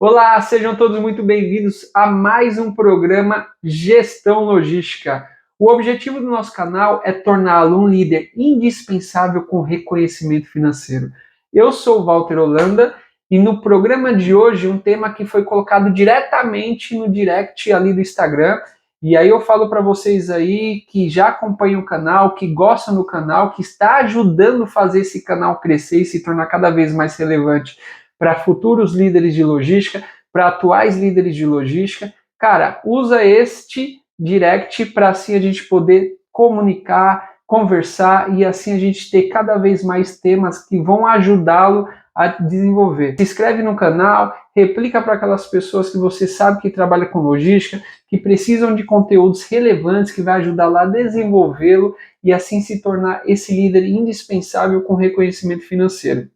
Olá, sejam todos muito bem-vindos a mais um programa Gestão Logística. O objetivo do nosso canal é torná-lo um líder indispensável com reconhecimento financeiro. Eu sou o Walter Holanda e no programa de hoje um tema que foi colocado diretamente no direct ali do Instagram. E aí eu falo para vocês aí que já acompanham o canal, que gostam do canal, que está ajudando a fazer esse canal crescer e se tornar cada vez mais relevante para futuros líderes de logística, para atuais líderes de logística. Cara, usa este direct para assim a gente poder comunicar, conversar e assim a gente ter cada vez mais temas que vão ajudá-lo a desenvolver. Se inscreve no canal, replica para aquelas pessoas que você sabe que trabalham com logística, que precisam de conteúdos relevantes que vai ajudar lá a desenvolvê-lo e assim se tornar esse líder indispensável com reconhecimento financeiro.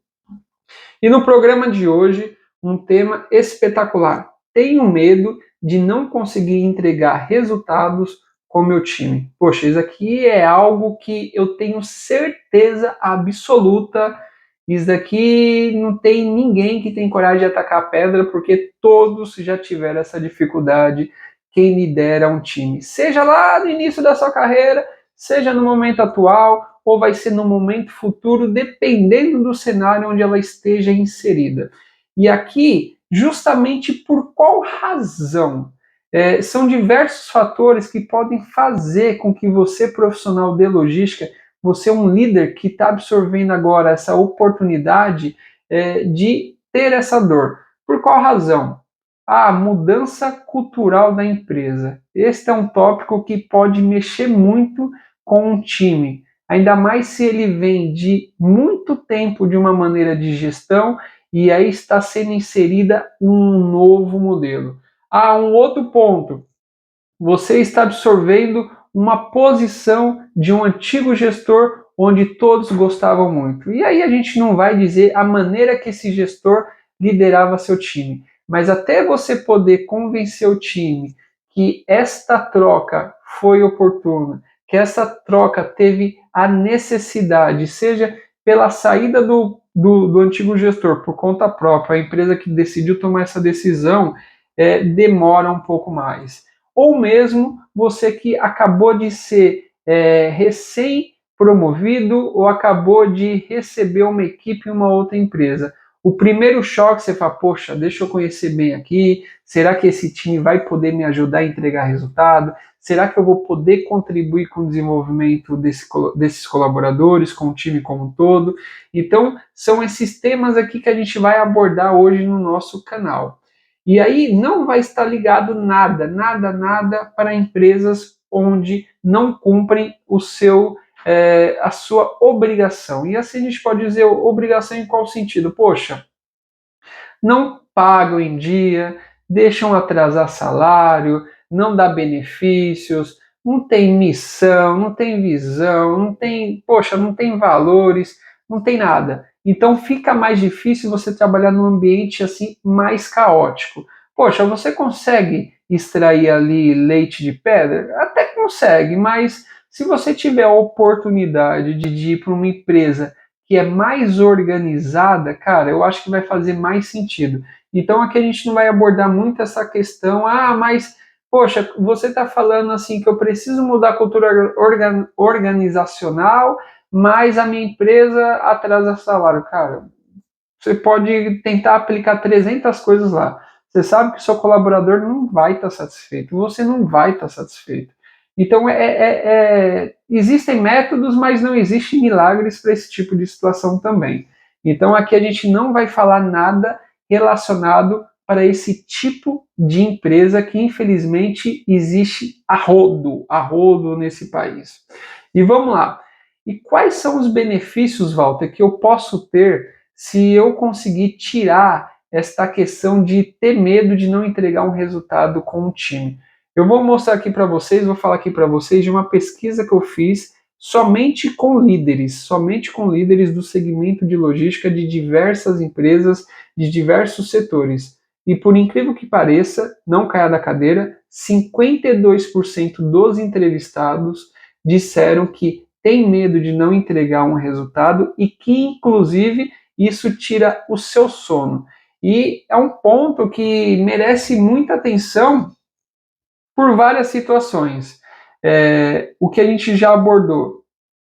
E no programa de hoje, um tema espetacular. Tenho medo de não conseguir entregar resultados com meu time. Poxa, isso aqui é algo que eu tenho certeza absoluta. Isso daqui não tem ninguém que tem coragem de atacar a pedra, porque todos já tiveram essa dificuldade. Quem lidera um time, seja lá no início da sua carreira, seja no momento atual, ou vai ser no momento futuro, dependendo do cenário onde ela esteja inserida. E aqui, justamente por qual razão? São diversos fatores que podem fazer com que você, profissional de logística, você é um líder que está absorvendo agora essa oportunidade de ter essa dor. Por qual razão? A mudança cultural da empresa. Este é um tópico que pode mexer muito com um time, ainda mais se ele vem de muito tempo de uma maneira de gestão e aí está sendo inserida um novo modelo. Um outro ponto, você está absorvendo uma posição de um antigo gestor onde todos gostavam muito. E aí a gente não vai dizer a maneira que esse gestor liderava seu time, mas até você poder convencer o time que esta troca foi oportuna, que essa troca teve a necessidade, seja pela saída do antigo gestor por conta própria, a empresa que decidiu tomar essa decisão demora um pouco mais. Ou mesmo você que acabou de ser recém-promovido ou acabou de receber uma equipe em uma outra empresa. O primeiro choque, você fala, poxa, deixa eu conhecer bem aqui, será que esse time vai poder me ajudar a entregar resultado? Será que eu vou poder contribuir com o desenvolvimento desses colaboradores, com o time como um todo? Então, são esses temas aqui que a gente vai abordar hoje no nosso canal. E aí não vai estar ligado nada para empresas onde não cumprem a sua obrigação. E assim a gente pode dizer obrigação em qual sentido? Poxa, não pagam em dia, deixam atrasar salário, não dá benefícios, não tem missão, não tem visão, não tem valores, não tem nada. Então fica mais difícil você trabalhar num ambiente assim mais caótico. Poxa, você consegue extrair ali leite de pedra? Até consegue, mas se você tiver a oportunidade de ir para uma empresa que é mais organizada, cara, eu acho que vai fazer mais sentido. Então aqui a gente não vai abordar muito essa questão, mas, poxa, você está falando assim que eu preciso mudar a cultura organizacional, mas a minha empresa atrasa salário. Cara, você pode tentar aplicar 300 coisas lá. Você sabe que o seu colaborador não vai estar satisfeito, você não vai estar satisfeito. Então, existem métodos, mas não existem milagres para esse tipo de situação também. Então, aqui a gente não vai falar nada relacionado para esse tipo de empresa que, infelizmente, existe a rodo nesse país. E vamos lá. E quais são os benefícios, Walter, que eu posso ter se eu conseguir tirar esta questão de ter medo de não entregar um resultado com o time? Eu vou mostrar aqui para vocês, vou falar aqui para vocês de uma pesquisa que eu fiz somente com líderes do segmento de logística de diversas empresas, de diversos setores. E por incrível que pareça, não caia da cadeira, 52% dos entrevistados disseram que tem medo de não entregar um resultado e que, inclusive, isso tira o seu sono. E é um ponto que merece muita atenção por várias situações. O que a gente já abordou,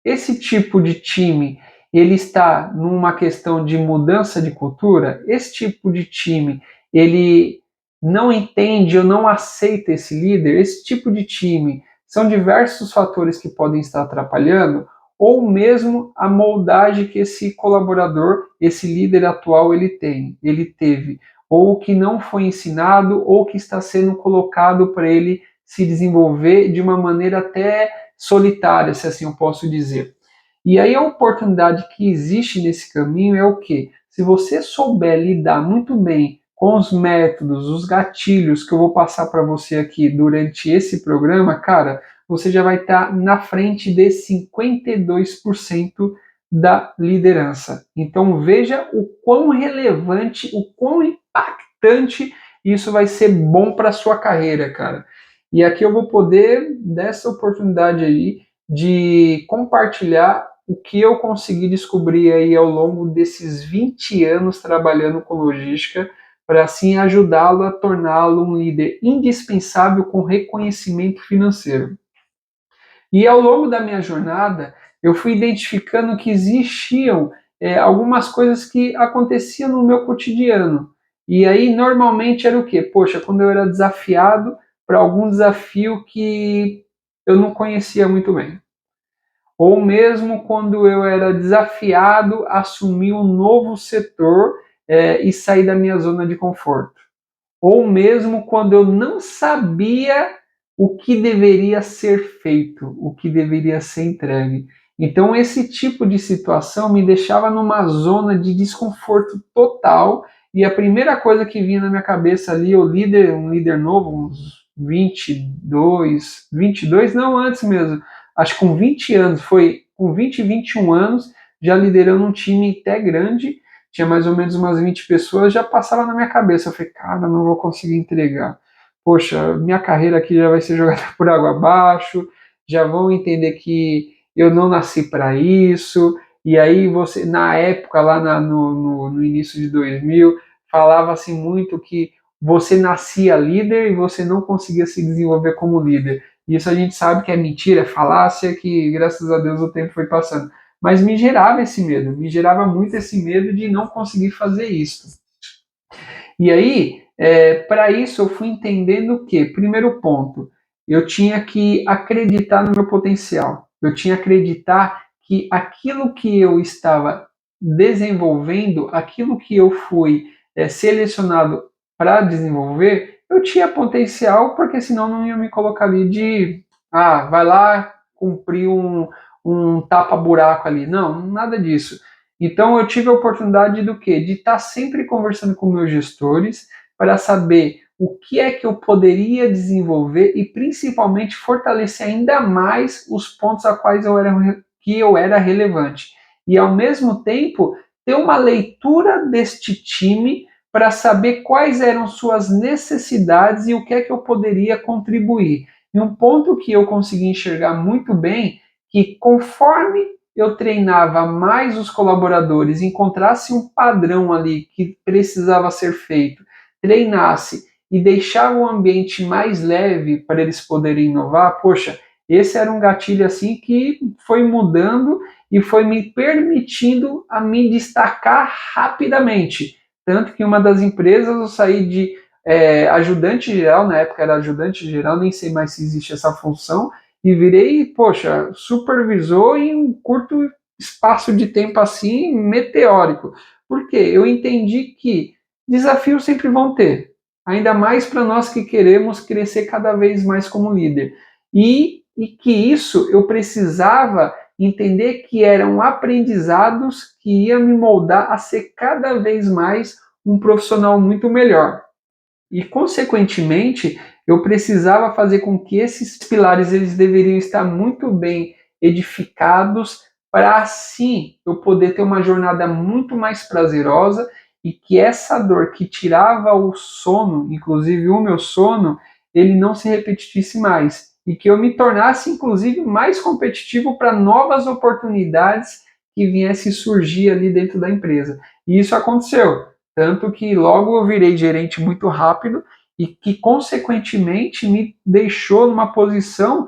esse tipo de time, ele está numa questão de mudança de cultura? Esse tipo de time, ele não entende ou não aceita esse líder? Esse tipo de time, são diversos fatores que podem estar atrapalhando, ou mesmo a moldagem que esse colaborador, esse líder atual, ele teve, ou que não foi ensinado, ou que está sendo colocado para ele se desenvolver de uma maneira até solitária, se assim eu posso dizer. E aí a oportunidade que existe nesse caminho é o quê? Se você souber lidar muito bem com os métodos, os gatilhos que eu vou passar para você aqui durante esse programa, cara, você já vai estar na frente de 52% da liderança. Então veja o quão relevante, o quão impactante isso vai ser bom para a sua carreira, cara. E aqui eu vou poder, dessa oportunidade aí, de compartilhar o que eu consegui descobrir aí ao longo desses 20 anos trabalhando com logística, para assim ajudá-lo a torná-lo um líder indispensável com reconhecimento financeiro. E ao longo da minha jornada, eu fui identificando que existiam algumas coisas que aconteciam no meu cotidiano. E aí, normalmente, era o quê? Poxa, quando eu era desafiado para algum desafio que eu não conhecia muito bem. Ou mesmo quando eu era desafiado a assumir um novo setor e sair da minha zona de conforto. Ou mesmo quando eu não sabia o que deveria ser feito, o que deveria ser entregue. Então, esse tipo de situação me deixava numa zona de desconforto total. E a primeira coisa que vinha na minha cabeça ali, um líder novo, uns 22 não, antes mesmo, acho que com 20 anos, foi com 20, 21 anos, já liderando um time até grande, tinha mais ou menos umas 20 pessoas, já passava na minha cabeça. Eu falei, cara, não vou conseguir entregar. Poxa, minha carreira aqui já vai ser jogada por água abaixo, já vão entender que eu não nasci para isso. E aí você, na época, lá no início de 2000, falava-se muito que você nascia líder e você não conseguia se desenvolver como líder. Isso a gente sabe que é mentira, é falácia, que graças a Deus o tempo foi passando. Mas me gerava esse medo, me gerava muito esse medo de não conseguir fazer isso. E aí, para isso, eu fui entendendo que, primeiro ponto, eu tinha que acreditar no meu potencial, eu tinha que acreditar que aquilo que eu estava desenvolvendo, aquilo que eu fui selecionado para desenvolver, eu tinha potencial, porque senão não ia me colocar ali de, vai lá cumprir um tapa-buraco ali. Não, nada disso. Então eu tive a oportunidade do quê? De estar sempre conversando com meus gestores para saber o que é que eu poderia desenvolver e principalmente fortalecer ainda mais os pontos a quais que eu era relevante. E ao mesmo tempo ter uma leitura deste time para saber quais eram suas necessidades e o que é que eu poderia contribuir. E um ponto que eu consegui enxergar muito bem, que conforme eu treinava mais os colaboradores, encontrasse um padrão ali que precisava ser feito, treinasse e deixava o ambiente mais leve para eles poderem inovar, poxa, esse era um gatilho assim que foi mudando e foi me permitindo a me destacar rapidamente. Tanto que uma das empresas eu saí de ajudante geral, na época era ajudante geral, nem sei mais se existe essa função, e virei, poxa, supervisor em um curto espaço de tempo assim, meteórico. Por quê? Eu entendi que desafios sempre vão ter, ainda mais para nós que queremos crescer cada vez mais como líder. E que isso eu precisava entender que eram aprendizados que iam me moldar a ser cada vez mais um profissional muito melhor. E, consequentemente, eu precisava fazer com que esses pilares eles deveriam estar muito bem edificados para assim eu poder ter uma jornada muito mais prazerosa e que essa dor que tirava o sono, inclusive o meu sono, ele não se repetisse mais e que eu me tornasse inclusive mais competitivo para novas oportunidades que viessem surgir ali dentro da empresa. E isso aconteceu. Tanto que logo eu virei gerente muito rápido e que, consequentemente, me deixou numa posição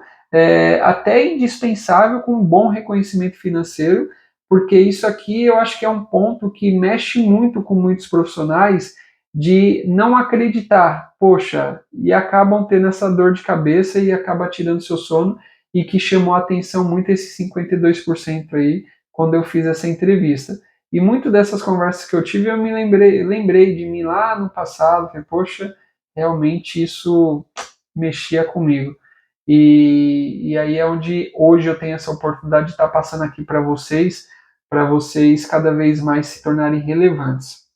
até indispensável com um bom reconhecimento financeiro, porque isso aqui eu acho que é um ponto que mexe muito com muitos profissionais de não acreditar, poxa, e acabam tendo essa dor de cabeça e acaba tirando seu sono, e que chamou a atenção muito esse 52% aí quando eu fiz essa entrevista. E muito dessas conversas que eu tive, eu me lembrei de mim lá no passado, falei, poxa, realmente isso mexia comigo. E aí é onde hoje eu tenho essa oportunidade de estar passando aqui para vocês cada vez mais se tornarem relevantes.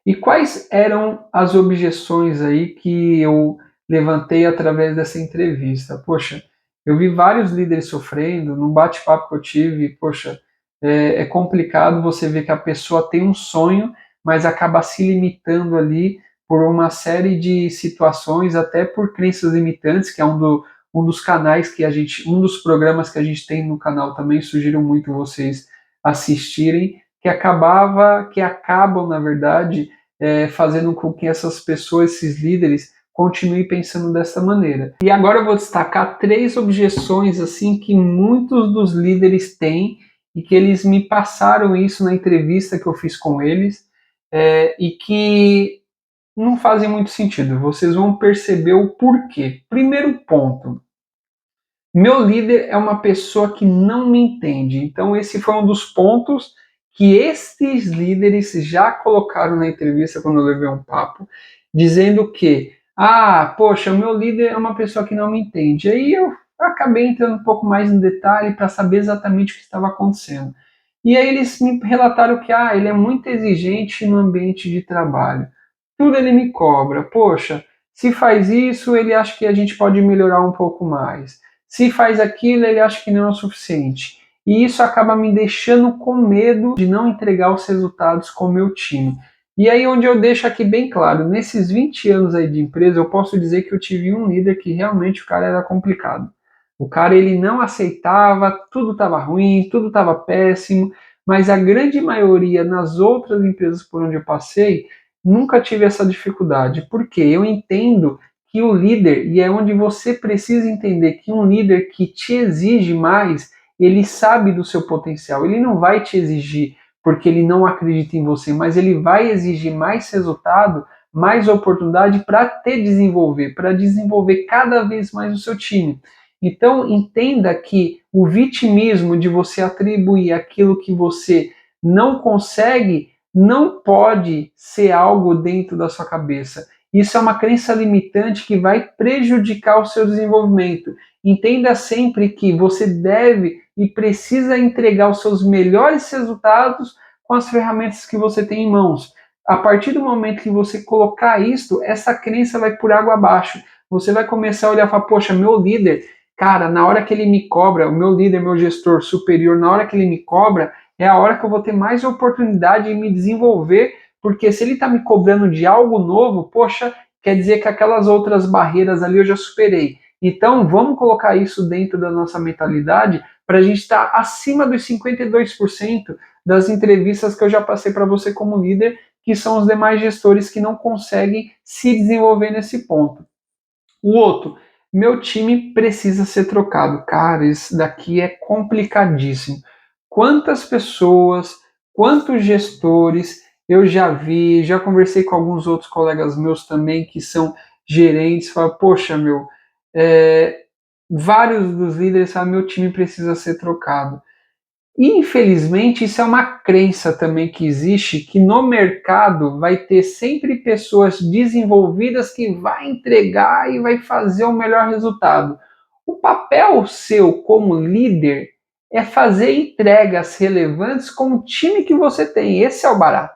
E quais eram as objeções aí que eu levantei através dessa entrevista? Poxa, eu vi vários líderes sofrendo, no bate-papo que eu tive, poxa, é complicado você ver que a pessoa tem um sonho, mas acaba se limitando ali por uma série de situações, até por crenças limitantes, que é um dos canais que a gente, um dos programas que a gente tem no canal também, sugiro muito vocês assistirem, que acabam, na verdade, fazendo com que essas pessoas, esses líderes, continuem pensando dessa maneira. E agora eu vou destacar 3 objeções assim que muitos dos líderes têm e que eles me passaram isso na entrevista que eu fiz com eles, e que não fazem muito sentido. Vocês vão perceber o porquê. Primeiro ponto: meu líder é uma pessoa que não me entende. Então, esse foi um dos pontos que esses líderes já colocaram na entrevista quando eu levei um papo, dizendo que, poxa, o meu líder é uma pessoa que não me entende. Aí eu acabei entrando um pouco mais em detalhe para saber exatamente o que estava acontecendo. E aí eles me relataram que, ele é muito exigente no ambiente de trabalho. Tudo ele me cobra. Poxa, se faz isso, ele acha que a gente pode melhorar um pouco mais. Se faz aquilo, ele acha que não é o suficiente. E isso acaba me deixando com medo de não entregar os resultados com o meu time. E aí onde eu deixo aqui bem claro, nesses 20 anos aí de empresa, eu posso dizer que eu tive um líder que realmente o cara era complicado. O cara, ele não aceitava, tudo estava ruim, tudo estava péssimo, mas a grande maioria nas outras empresas por onde eu passei, nunca tive essa dificuldade. Porque eu entendo que o líder, e é onde você precisa entender que um líder que te exige mais, ele sabe do seu potencial. Ele não vai te exigir porque ele não acredita em você, mas ele vai exigir mais resultado, mais oportunidade para te desenvolver, para desenvolver cada vez mais o seu time. Então, entenda que o vitimismo de você atribuir aquilo que você não consegue não pode ser algo dentro da sua cabeça. Isso é uma crença limitante que vai prejudicar o seu desenvolvimento. Entenda sempre que você deve e precisa entregar os seus melhores resultados com as ferramentas que você tem em mãos. A partir do momento que você colocar isso, essa crença vai por água abaixo. Você vai começar a olhar e falar, poxa, meu líder, cara, na hora que ele me cobra, o meu líder, meu gestor superior, na hora que ele me cobra, é a hora que eu vou ter mais oportunidade de me desenvolver, porque se ele está me cobrando de algo novo, poxa, quer dizer que aquelas outras barreiras ali eu já superei. Então, vamos colocar isso dentro da nossa mentalidade para a gente estar acima dos 52% das entrevistas que eu já passei para você como líder, que são os demais gestores que não conseguem se desenvolver nesse ponto. O outro, meu time precisa ser trocado. Cara, isso daqui é complicadíssimo. Quantas pessoas, quantos gestores eu já vi, já conversei com alguns outros colegas meus também que são gerentes, falam, poxa, é, vários dos líderes falam, meu time precisa ser trocado. Infelizmente, isso é uma crença também que existe, que no mercado vai ter sempre pessoas desenvolvidas que vai entregar e vai fazer o melhor resultado. O papel seu como líder é fazer entregas relevantes com o time que você tem. Esse é o barato.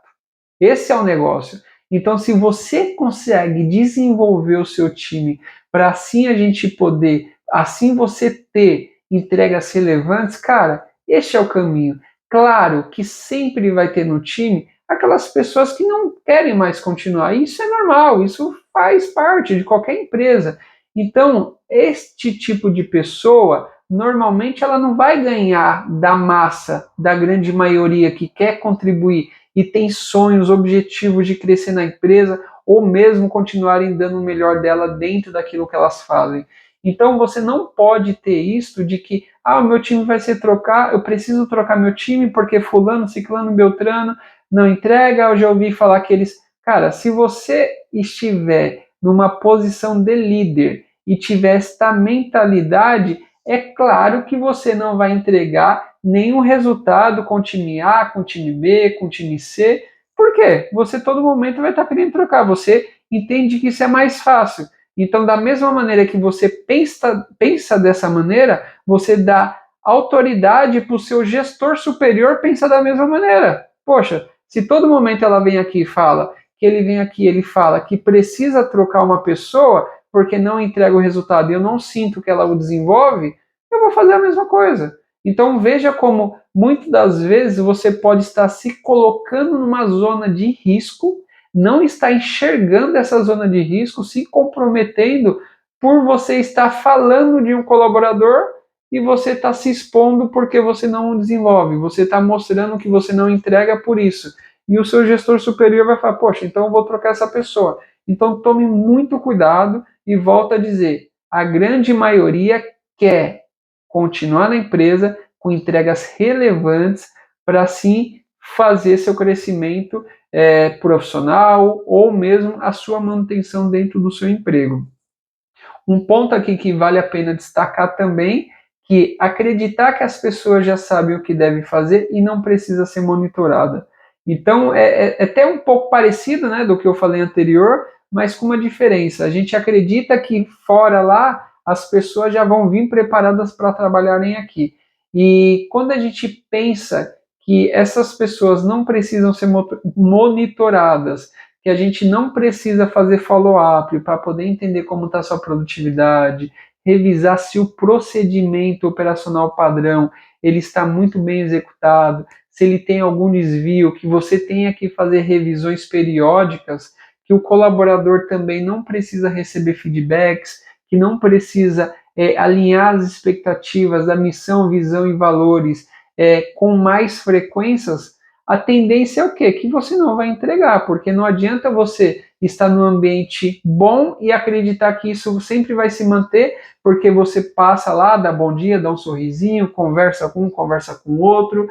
Esse é o negócio. Então, se você consegue desenvolver o seu time para assim a gente poder, assim você ter entregas relevantes, cara, este é o caminho. Claro que sempre vai ter no time aquelas pessoas que não querem mais continuar. Isso é normal, isso faz parte de qualquer empresa. Então, este tipo de pessoa, normalmente ela não vai ganhar da massa, da grande maioria que quer contribuir e tem sonhos, objetivos de crescer na empresa ou mesmo continuarem dando o melhor dela dentro daquilo que elas fazem. Então você não pode ter isso de que o meu time vai ser trocar, eu preciso trocar meu time porque fulano, ciclano, beltrano não entrega. Eu já ouvi falar que eles... Cara, se você estiver numa posição de líder e tiver esta mentalidade, é claro que você não vai entregar nenhum resultado com o time A, com o time B, com o time C. Por quê? Você todo momento vai estar querendo trocar. Você entende que isso é mais fácil. Então, da mesma maneira que você pensa dessa maneira, você dá autoridade para o seu gestor superior pensar da mesma maneira. Poxa, se todo momento ela vem aqui e fala, que ele vem aqui, ele fala que precisa trocar uma pessoa porque não entrega o resultado e eu não sinto que ela o desenvolve, eu vou fazer a mesma coisa. Então veja como muitas das vezes você pode estar se colocando numa zona de risco, não está enxergando essa zona de risco, se comprometendo por você estar falando de um colaborador e você está se expondo porque você não desenvolve, você está mostrando que você não entrega por isso. E o seu gestor superior vai falar, poxa, então eu vou trocar essa pessoa. Então tome muito cuidado e volto a dizer, a grande maioria quer continuar na empresa com entregas relevantes para assim fazer seu crescimento profissional ou mesmo a sua manutenção dentro do seu emprego. Um ponto aqui que vale a pena destacar também, que acreditar que as pessoas já sabem o que devem fazer e não precisa ser monitorada. Então, é até um pouco parecido, né, do que eu falei anterior, mas com uma diferença. A gente acredita que fora lá, as pessoas já vão vir preparadas para trabalharem aqui. E quando a gente pensa que essas pessoas não precisam ser monitoradas, que a gente não precisa fazer follow-up para poder entender como está a sua produtividade, revisar se o procedimento operacional padrão ele está muito bem executado, se ele tem algum desvio, que você tenha que fazer revisões periódicas, que o colaborador também não precisa receber feedbacks, que não precisa alinhar as expectativas da missão, visão e valores com mais frequências, a tendência é o quê? Que você não vai entregar, porque não adianta você estar num ambiente bom e acreditar que isso sempre vai se manter, porque você passa lá, dá bom dia, dá um sorrisinho, conversa com um, conversa com o outro,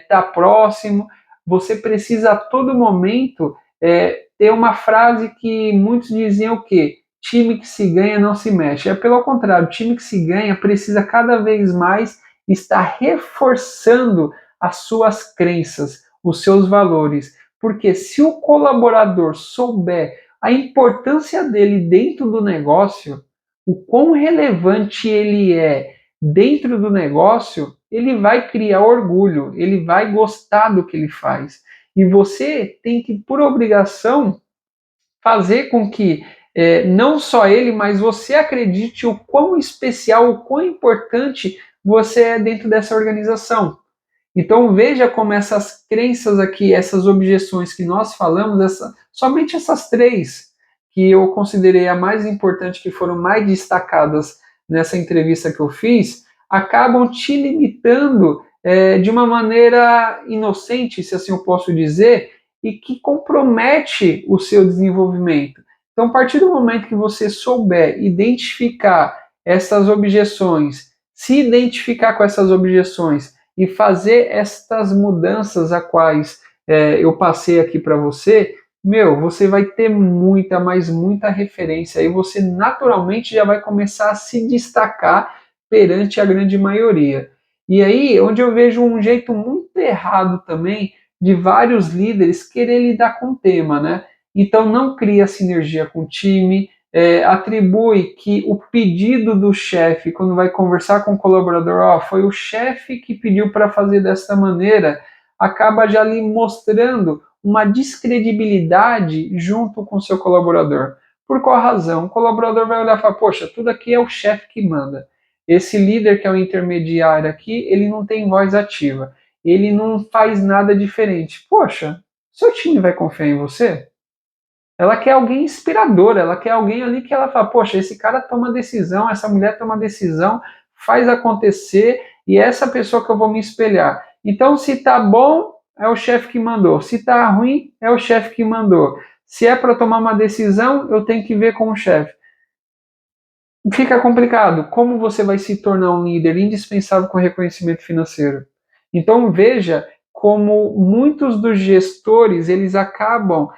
tá próximo. Você precisa a todo momento ter uma frase que muitos diziam o quê? Time que se ganha não se mexe. É pelo contrário, time que se ganha precisa cada vez mais estar reforçando as suas crenças, os seus valores. Porque se o colaborador souber a importância dele dentro do negócio, o quão relevante ele é dentro do negócio, ele vai criar orgulho, ele vai gostar do que ele faz. E você tem que, por obrigação, fazer com que não só ele, mas você acredite o quão especial, o quão importante você é dentro dessa organização. Então veja como essas crenças aqui, essas objeções que nós falamos, somente essas três que eu considerei a mais importante, que foram mais destacadas nessa entrevista que eu fiz, acabam te limitando de uma maneira inocente, se assim eu posso dizer, e que compromete o seu desenvolvimento. Então, a partir do momento que você souber identificar essas objeções, se identificar com essas objeções e fazer estas mudanças a quais eu passei aqui para você, você vai ter muita, mas muita referência e você naturalmente já vai começar a se destacar perante a grande maioria. E aí, onde eu vejo um jeito muito errado também de vários líderes querer lidar com o tema, né? Então não cria sinergia com o time, atribui que o pedido do chefe, quando vai conversar com o colaborador, foi o chefe que pediu para fazer dessa maneira, acaba já lhe mostrando uma descredibilidade junto com o seu colaborador. Por qual razão? O colaborador vai olhar e falar, poxa, tudo aqui é o chefe que manda. Esse líder que é o intermediário aqui, ele não tem voz ativa. Ele não faz nada diferente. Poxa, seu time vai confiar em você? Ela quer alguém inspirador, ela quer alguém ali que ela fala, poxa, esse cara toma decisão, essa mulher toma decisão, faz acontecer, e é essa pessoa que eu vou me espelhar. Então, se tá bom, é o chefe que mandou. Se está ruim, é o chefe que mandou. Se é para tomar uma decisão, eu tenho que ver com o chefe. Fica complicado. Como você vai se tornar um líder indispensável com reconhecimento financeiro? Então veja como muitos dos gestores eles acabam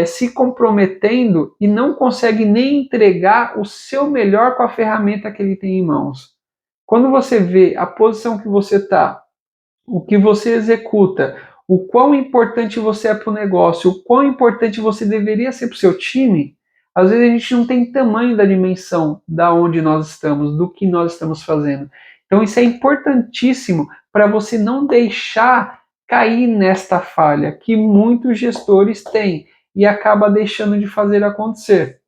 se comprometendo e não conseguem nem entregar o seu melhor com a ferramenta que ele tem em mãos. Quando você vê a posição que você está, o que você executa, o quão importante você é para o negócio, o quão importante você deveria ser para o seu time, às vezes a gente não tem tamanho da dimensão da onde nós estamos, do que nós estamos fazendo. Então isso é importantíssimo para você não deixar cair nesta falha que muitos gestores têm e acaba deixando de fazer acontecer.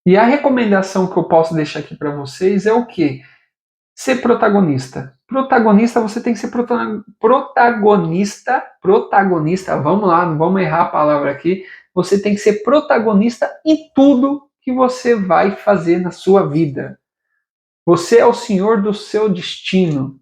E a recomendação que eu posso deixar aqui para vocês é o quê? Ser protagonista. Protagonista, você tem que ser protagonista, vamos lá, não vamos errar a palavra aqui. Você tem que ser protagonista em tudo que você vai fazer na sua vida. Você é o senhor do seu destino.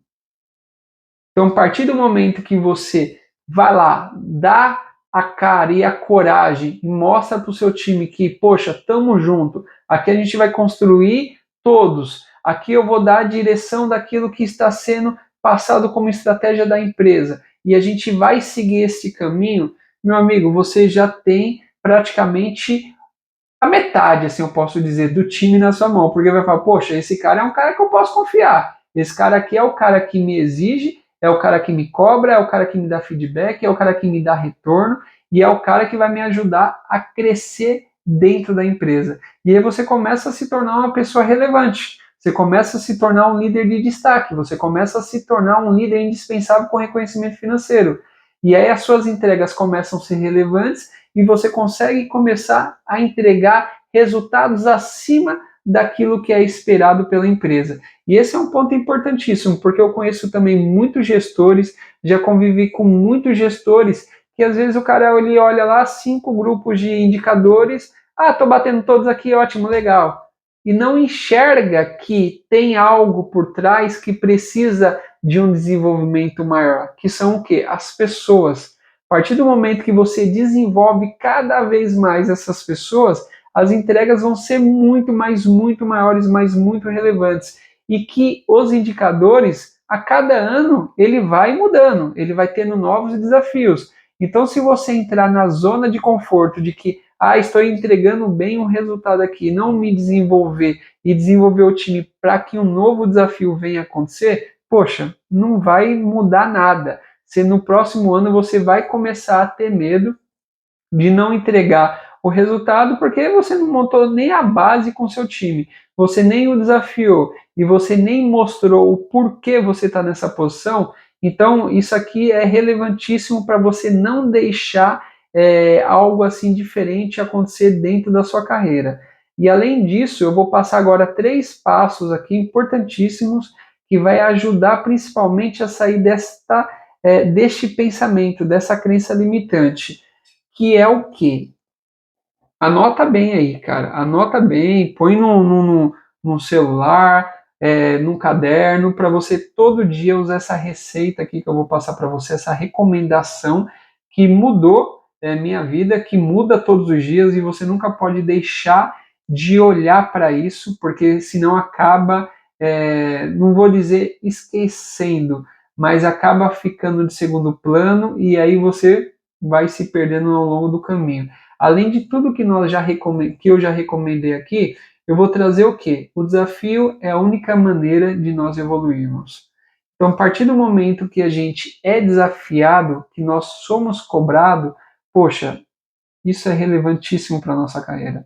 Então, a partir do momento que você vai lá, dá a cara e a coragem e mostra para o seu time que, poxa, tamo junto, aqui a gente vai construir todos, aqui eu vou dar a direção daquilo que está sendo passado como estratégia da empresa e a gente vai seguir esse caminho, meu amigo, você já tem praticamente a metade, assim eu posso dizer, do time na sua mão, porque vai falar, poxa, esse cara é um cara que eu posso confiar, esse cara aqui é o cara que me exige, é o cara que me cobra, é o cara que me dá feedback, é o cara que me dá retorno, e é o cara que vai me ajudar a crescer dentro da empresa. E aí você começa a se tornar uma pessoa relevante, você começa a se tornar um líder de destaque, você começa a se tornar um líder indispensável com reconhecimento financeiro. E aí as suas entregas começam a ser relevantes e você consegue começar a entregar resultados acima daquilo que é esperado pela empresa. E esse é um ponto importantíssimo, porque eu conheço também muitos gestores, já convivi com muitos gestores, que às vezes o cara ele olha lá 5 grupos de indicadores, tô batendo todos aqui, ótimo, legal. E não enxerga que tem algo por trás que precisa de um desenvolvimento maior, que são o quê? As pessoas. A partir do momento que você desenvolve cada vez mais essas pessoas, as entregas vão ser muito maiores, mas muito relevantes. E que os indicadores, a cada ano, ele vai mudando, ele vai tendo novos desafios. Então, se você entrar na zona de conforto de que, estou entregando bem um resultado aqui, não me desenvolver e desenvolver o time para que um novo desafio venha acontecer, poxa, não vai mudar nada. Se no próximo ano você vai começar a ter medo de não entregar o resultado porque você não montou nem a base com seu time, você nem o desafiou e você nem mostrou o porquê você está nessa posição. Então, isso aqui é relevantíssimo para você não deixar algo assim diferente acontecer dentro da sua carreira. E além disso, eu vou passar agora 3 passos aqui importantíssimos que vai ajudar principalmente a sair deste pensamento, dessa crença limitante, que é o quê? Anota bem aí, cara. Anota bem, põe no celular, num caderno, para você todo dia usar essa receita aqui que eu vou passar para você, essa recomendação que mudou minha vida, que muda todos os dias e você nunca pode deixar de olhar para isso, porque senão acaba, não vou dizer esquecendo, mas acaba ficando de segundo plano e aí você vai se perdendo ao longo do caminho. Além de tudo que que eu já recomendei aqui, eu vou trazer o quê? O desafio é a única maneira de nós evoluirmos. Então, a partir do momento que a gente é desafiado, que nós somos cobrados, poxa, isso é relevantíssimo para a nossa carreira.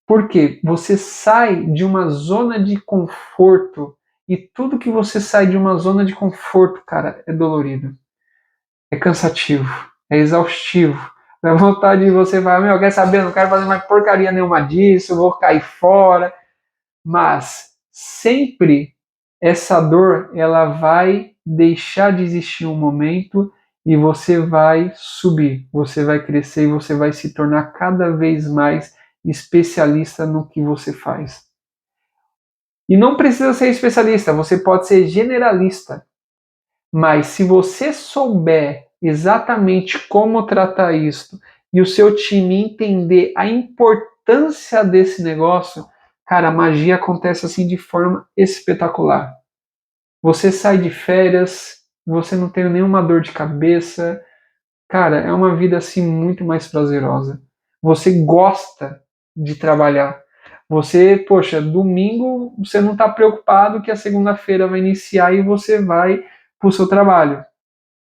Por quê? Você sai de uma zona de conforto e tudo que você sai de uma zona de conforto, cara, é dolorido, é cansativo, é exaustivo. Dá vontade de você falar, quer saber, eu não quero fazer mais porcaria nenhuma disso, eu vou cair fora. Mas sempre essa dor, ela vai deixar de existir um momento e você vai subir, você vai crescer e você vai se tornar cada vez mais especialista no que você faz. E não precisa ser especialista, você pode ser generalista. Mas se você souber exatamente como tratar isso e o seu time entender a importância desse negócio, cara, a magia acontece assim de forma espetacular. Você sai de férias, você não tem nenhuma dor de cabeça, cara, é uma vida assim muito mais prazerosa. Você gosta de trabalhar. Você, poxa, domingo você não está preocupado que a segunda-feira vai iniciar e você vai para o seu trabalho.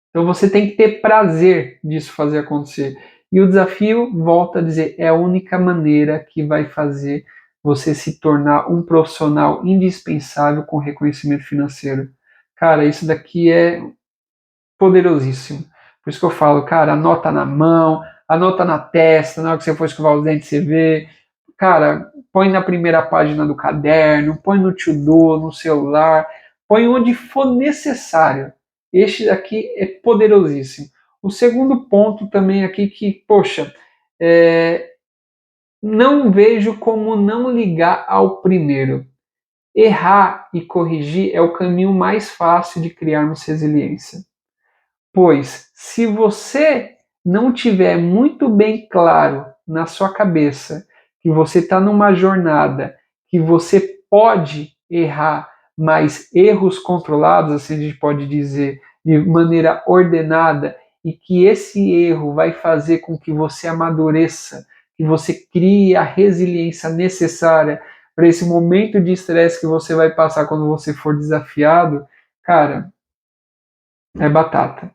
Então você tem que ter prazer disso fazer acontecer. E o desafio, volta a dizer, é a única maneira que vai fazer você se tornar um profissional indispensável com reconhecimento financeiro. Cara, isso daqui é poderosíssimo. Por isso que eu falo, cara, anota na mão, anota na testa, na hora que você for escovar os dentes, você vê. Cara, põe na primeira página do caderno, põe no to-do, no celular, põe onde for necessário. Este daqui é poderosíssimo. O segundo ponto também aqui que, poxa, não vejo como não ligar ao primeiro. Errar e corrigir é o caminho mais fácil de criarmos resiliência. Pois, se você não tiver muito bem claro na sua cabeça que você está numa jornada, que você pode errar, mas erros controlados, assim a gente pode dizer, de maneira ordenada, e que esse erro vai fazer com que você amadureça, que você crie a resiliência necessária para esse momento de estresse que você vai passar quando você for desafiado, cara, é batata.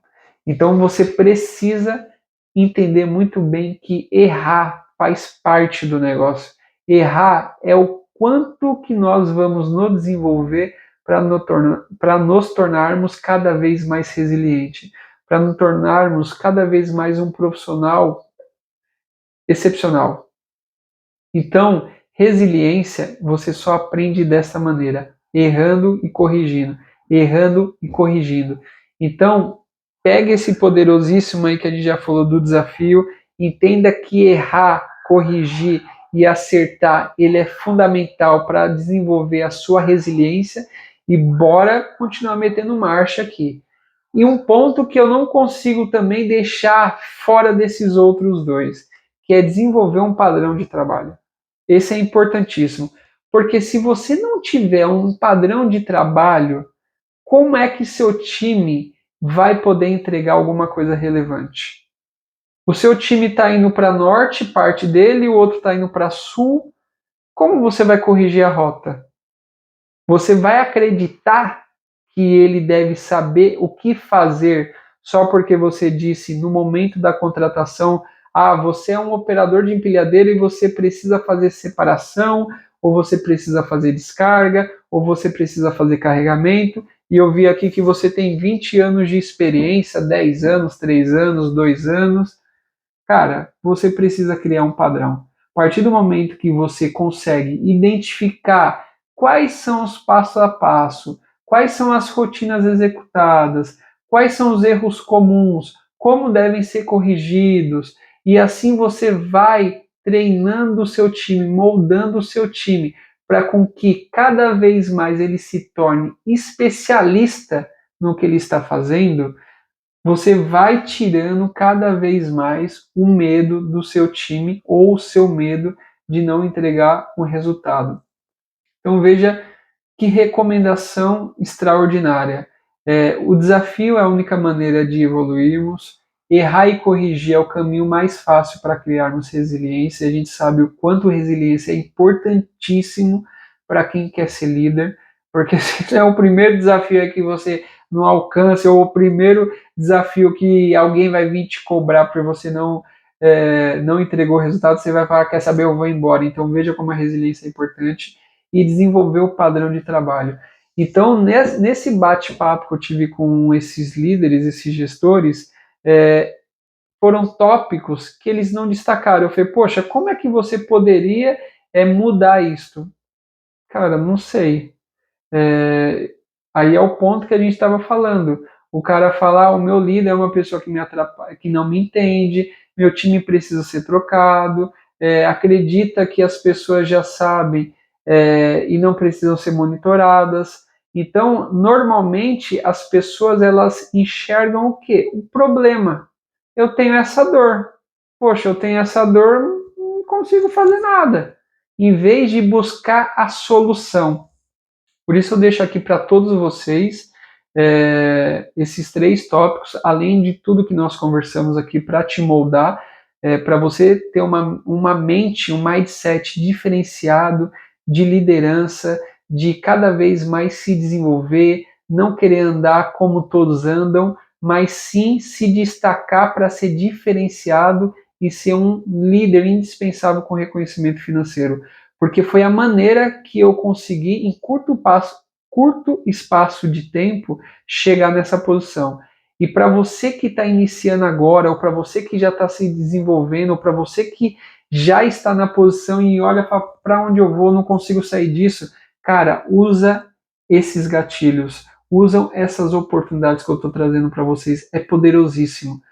Então você precisa entender muito bem que errar faz parte do negócio. Errar é o quanto que nós vamos nos desenvolver para nos tornarmos cada vez mais resiliente, para nos tornarmos cada vez mais um profissional excepcional. Então, resiliência você só aprende dessa maneira, errando e corrigindo, errando e corrigindo. Então, pega esse poderosíssimo aí que a gente já falou do desafio, entenda que errar, corrigir e acertar, ele é fundamental para desenvolver a sua resiliência e bora continuar metendo marcha aqui. E um ponto que eu não consigo também deixar fora desses outros dois, que é desenvolver um padrão de trabalho. Esse é importantíssimo, porque se você não tiver um padrão de trabalho, como é que seu time vai poder entregar alguma coisa relevante? O seu time está indo para norte, parte dele, o outro está indo para sul. Como você vai corrigir a rota? Você vai acreditar que ele deve saber o que fazer só porque você disse no momento da contratação: ah, você é um operador de empilhadeira e você precisa fazer separação, ou você precisa fazer descarga, ou você precisa fazer carregamento, e eu vi aqui que você tem 20 anos de experiência, 10 anos, 3 anos, 2 anos. Cara, você precisa criar um padrão. A partir do momento que você consegue identificar quais são os passo a passo, quais são as rotinas executadas, quais são os erros comuns, como devem ser corrigidos, e assim você vai treinando o seu time, moldando o seu time, para com que cada vez mais ele se torne especialista no que ele está fazendo, você vai tirando cada vez mais o medo do seu time ou o seu medo de não entregar um resultado. Então veja que recomendação extraordinária. O desafio é a única maneira de evoluirmos. Errar e corrigir é o caminho mais fácil para criarmos resiliência. A gente sabe o quanto resiliência é importantíssimo para quem quer ser líder, porque se é o primeiro desafio é que você não alcança, ou o primeiro desafio que alguém vai vir te cobrar porque você não entregou o resultado, você vai falar, quer saber, eu vou embora. Então veja como a resiliência é importante e desenvolver o padrão de trabalho. Então, nesse bate-papo que eu tive com esses líderes, esses gestores, foram tópicos que eles não destacaram. Eu falei, poxa, como é que você poderia mudar isto? Cara, não sei. Aí é o ponto que a gente estava falando. O cara fala, o meu líder é uma pessoa que me atrapalha, que não me entende, meu time precisa ser trocado, acredita que as pessoas já sabem e não precisam ser monitoradas. Então, normalmente, as pessoas elas enxergam o quê? O problema. Eu tenho essa dor. Poxa, eu tenho essa dor, não consigo fazer nada. Em vez de buscar a solução. Por isso eu deixo aqui para todos vocês esses 3 tópicos, além de tudo que nós conversamos aqui para te moldar, para você ter uma mente, um mindset diferenciado de liderança, de cada vez mais se desenvolver, não querer andar como todos andam, mas sim se destacar para ser diferenciado e ser um líder indispensável com reconhecimento financeiro. Porque foi a maneira que eu consegui, em curto espaço de tempo, chegar nessa posição. E para você que está iniciando agora, ou para você que já está se desenvolvendo, ou para você que já está na posição e olha para onde eu vou, não consigo sair disso, cara, usa esses gatilhos, usam essas oportunidades que eu estou trazendo para vocês, é poderosíssimo.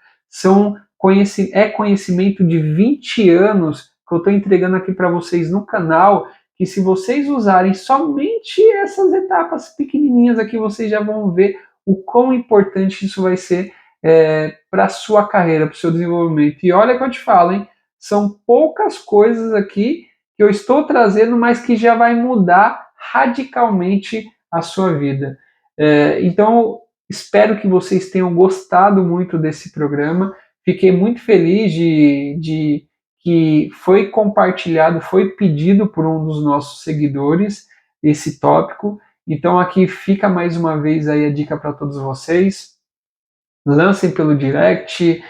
É conhecimento de 20 anos que eu estou entregando aqui para vocês no canal, que se vocês usarem somente essas etapas pequenininhas aqui, vocês já vão ver o quão importante isso vai ser para a sua carreira, para o seu desenvolvimento. E olha que eu te falo, hein? São poucas coisas aqui que eu estou trazendo, mas que já vai mudar radicalmente a sua vida. Então, espero que vocês tenham gostado muito desse programa. Fiquei muito feliz de que foi compartilhado, foi pedido por um dos nossos seguidores esse tópico. Então aqui fica mais uma vez aí a dica para todos vocês. Lancem pelo direct,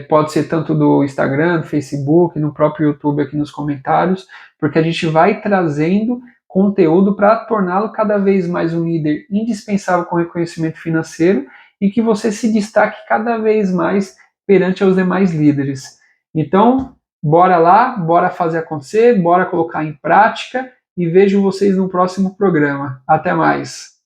pode ser tanto do Instagram, do Facebook, no próprio YouTube aqui nos comentários, porque a gente vai trazendo conteúdo para torná-lo cada vez mais um líder indispensável com reconhecimento financeiro e que você se destaque cada vez mais perante os demais líderes. Então, bora lá, bora fazer acontecer, bora colocar em prática e vejo vocês no próximo programa. Até mais!